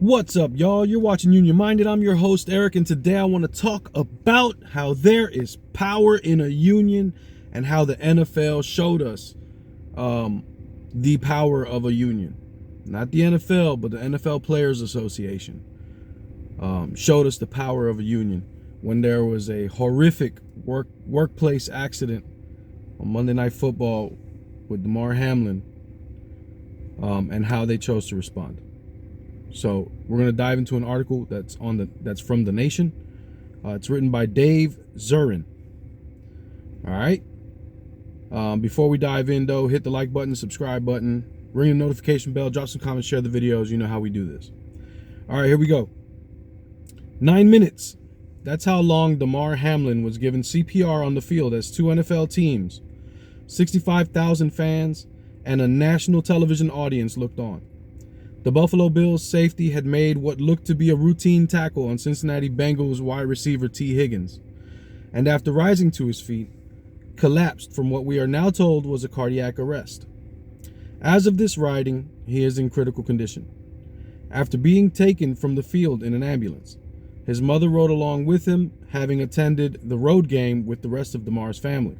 What's up, y'all? You're watching Union Minded. I'm your host, Eric, and today I want to talk about how there is power in a union and how the NFL showed us the power of a union. Not the NFL, but the NFL Players Association showed us the power of a union when there was a horrific workplace accident on Monday Night Football with Damar Hamlin, and how they chose to respond. So we're going to dive into an article that's from The Nation. It's written by Dave Zurin. All right. Before we dive in, though, hit the like button, subscribe button, ring the notification bell, drop some comments, share the videos. You know how we do this. All right, here we go. 9 minutes. That's how long Damar Hamlin was given CPR on the field as two NFL teams, 65,000 fans, and a national television audience looked on. The Buffalo Bills safety had made what looked to be a routine tackle on Cincinnati Bengals wide receiver T. Higgins, and after rising to his feet, collapsed from what we are now told was a cardiac arrest. As of this writing, he is in critical condition. After being taken from the field in an ambulance, his mother rode along with him, having attended the road game with the rest of Damar's family.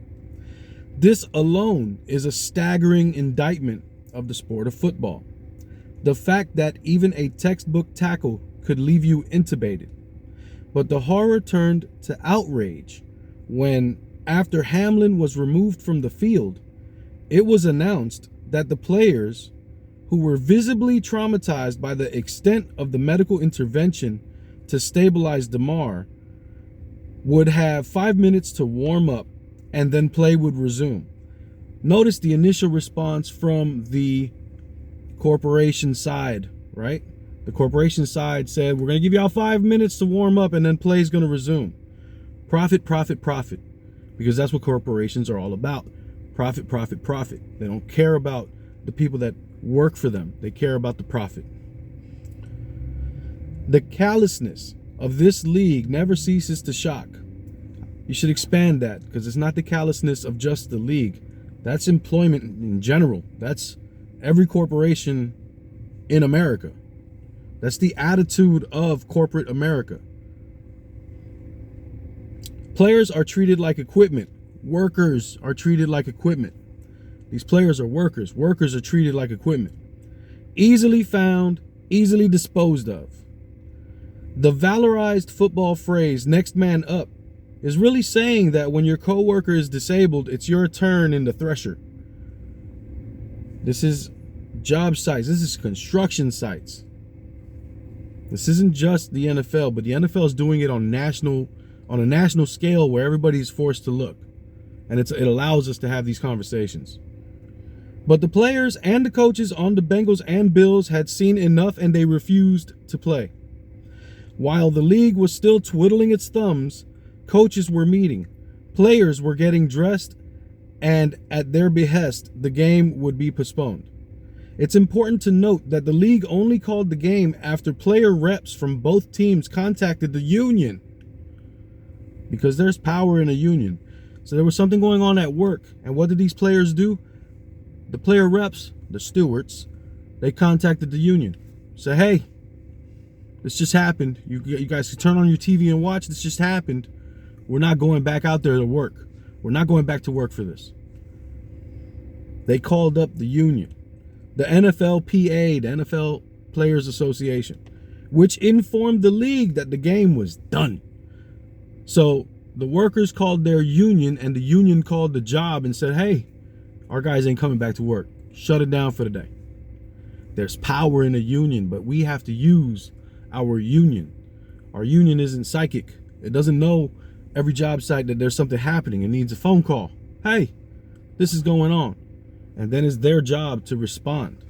This alone is a staggering indictment of the sport of football. The fact that even a textbook tackle could leave you intubated. But the horror turned to outrage when, after Hamlin was removed from the field, it was announced that the players, who were visibly traumatized by the extent of the medical intervention to stabilize Damar, would have 5 minutes to warm up and then play would resume. Notice the initial response from the corporation side, right? The corporation side said, we're going to give y'all 5 minutes to warm up and then play is going to resume. Profit, profit, profit. Because that's what corporations are all about. Profit, profit, profit. They don't care about the people that work for them. They care about the profit. The callousness of this league never ceases to shock. You should expand that, because it's not the callousness of just the league. That's employment in general. That's every corporation in America. That's the attitude of corporate America. Players are treated like equipment. Workers are treated like equipment. These players are workers. Workers are treated like equipment. Easily found, easily disposed of. The valorized football phrase, next man up, is really saying that when your coworker is disabled, it's your turn in the thresher. This is job sites. This is construction sites. This isn't just the NFL, but the NFL is doing it on a national scale where everybody's forced to look. And it allows us to have these conversations. But the players and the coaches on the Bengals and Bills had seen enough, and they refused to play. While the league was still twiddling its thumbs, coaches were meeting. Players were getting dressed, and at their behest, the game would be postponed. It's important to note that the league only called the game after player reps from both teams contacted the union, because there's power in a union. So there was something going on at work, and what did these players do? The player reps, the stewards, they contacted the union. Say, hey, this just happened. You guys can turn on your TV and watch. This just happened. We're not going back out there to work. We're not going back to work for this. They called up the union, the NFLPA, the NFL Players Association, which informed the league that the game was done. So the workers called their union, and the union called the job and said, hey, our guys ain't coming back to work. Shut it down for the day. There's power in a union, but we have to use our union. Our union isn't psychic. It doesn't know every job site that there's something happening. It needs a phone call. Hey, this is going on. And then it's their job to respond.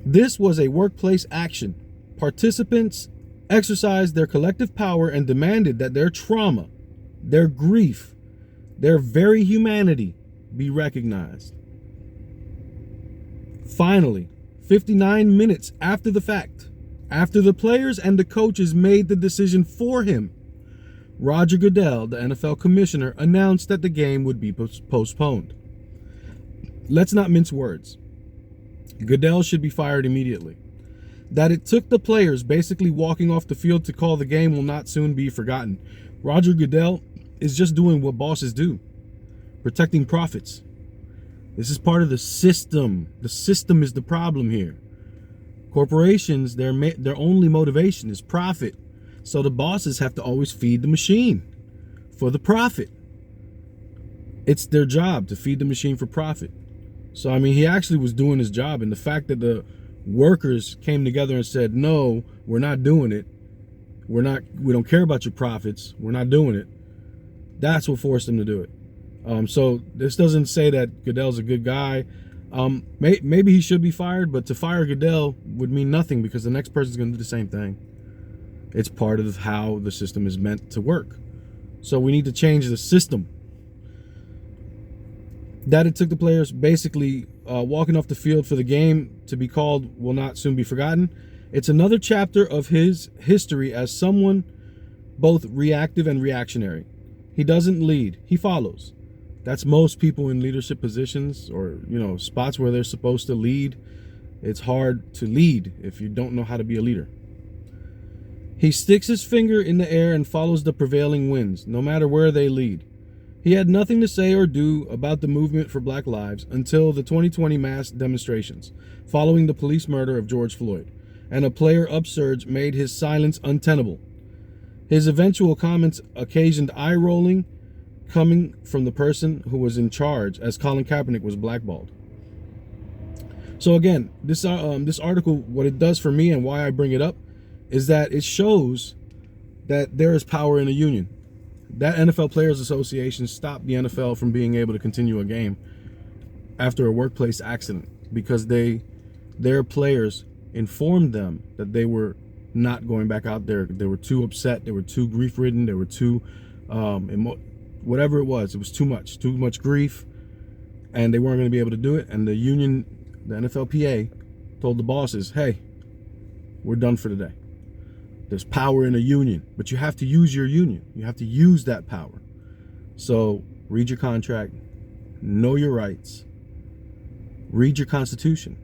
This was a workplace action. Participants exercised their collective power and demanded that their trauma, their grief, their very humanity be recognized. Finally, 59 minutes after the fact, after the players and the coaches made the decision for him, Roger Goodell, the NFL commissioner, announced that the game would be postponed. Let's not mince words. Goodell should be fired immediately. That it took the players basically walking off the field to call the game will not soon be forgotten. Roger Goodell is just doing what bosses do, protecting profits. This is part of the system. The system is the problem here. Corporations, their only motivation is profit. So the bosses have to always feed the machine for the profit. It's their job to feed the machine for profit. So, I mean, he actually was doing his job. And the fact that the workers came together and said, no, we're not doing it. We don't care about your profits. We're not doing it. That's what forced them to do it. So this doesn't say that Goodell's a good guy. Maybe he should be fired, but to fire Goodell would mean nothing because the next person's going to do the same thing. It's part of how the system is meant to work. So we need to change the system. That it took the players basically walking off the field for the game to be called will not soon be forgotten. It's another chapter of his history as someone both reactive and reactionary. He doesn't lead, he follows. That's most people in leadership positions or, spots where they're supposed to lead. It's hard to lead if you don't know how to be a leader. He sticks his finger in the air and follows the prevailing winds, no matter where they lead. He had nothing to say or do about the movement for Black Lives until the 2020 mass demonstrations, following the police murder of George Floyd, and a player upsurge made his silence untenable. His eventual comments occasioned eye-rolling coming from the person who was in charge, as Colin Kaepernick was blackballed. So again, this article, what it does for me and why I bring it up, is that it shows that there is power in a union. That NFL Players Association stopped the NFL from being able to continue a game after a workplace accident because their players informed them that they were not going back out there. They were too upset. They were too grief-ridden. They were too, whatever it was too much grief, and they weren't going to be able to do it. And the union, the NFLPA, told the bosses, hey, we're done for today. There's power in a union, but you have to use your union. You have to use that power. So read your contract, know your rights, read your constitution,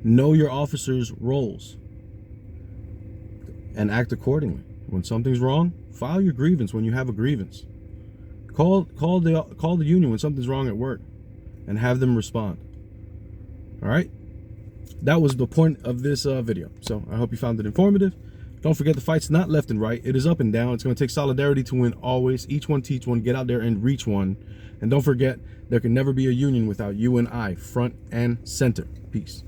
know your officers' roles, and act accordingly. When something's wrong, file your grievance when you have a grievance. Call the union when something's wrong at work and have them respond. All right? That was the point of this video. So I hope you found it informative. Don't forget, the fight's not left and right. It is up and down. It's going to take solidarity to win always. Each one teach one. Get out there and reach one. And don't forget, there can never be a union without you and I, front and center. Peace.